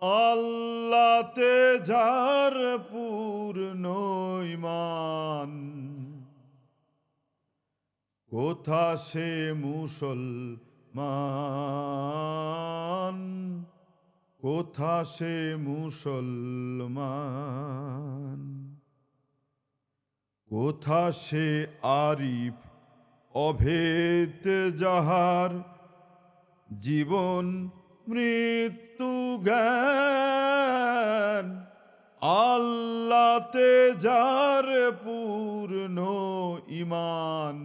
আল্লাহতে যার পূর্ণ ঈমান, কোথা সে মুসলমান, কোথা সে মুসলমান, কোথা সে আরিফ অভেদ যাহার, জীবন মৃত্যু জ্ঞান। আল্লাহতে যার পূর্ণ ঈমান,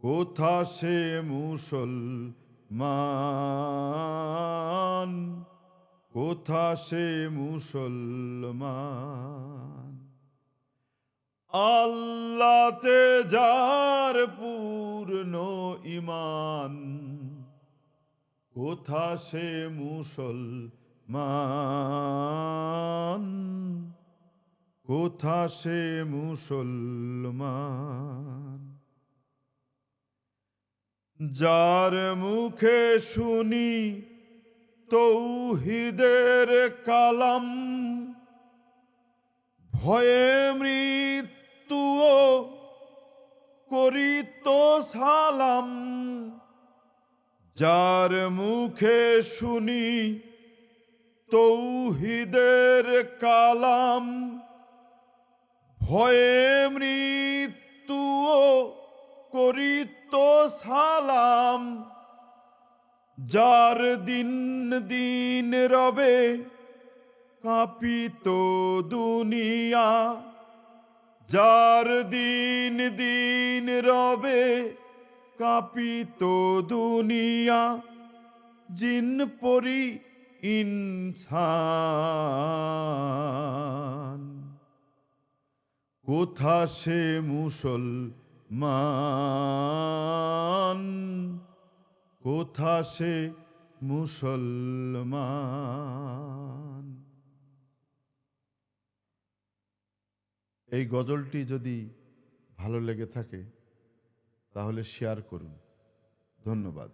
কোথা সে মুসলমান, কোথা সে মুসলমান। আল্লাহতে যার পূর্ণ ঈমান, কোথা সে মুসলমান, কোথা সে মুসলমান। যার মুখে শুনি তৌহিদের কালাম, ভয়ে মৃত্যুও করিত সালাম। যার মুখে শুনি তৌহিদের কালাম, ভয়ে মৃত্যুও করিত সালাম। যার দিন দিন রবে কাঁপিত দুনিয়া, যার দিন দিন রবে কাঁপিত দুনিয়া। জিন পরি ইনসান, কোথা সে মুসলমান, কোথা সে মুসলমান। এই গজলটি যদি ভালো লেগে থাকে তাহলে শেয়ার করুন। ধন্যবাদ।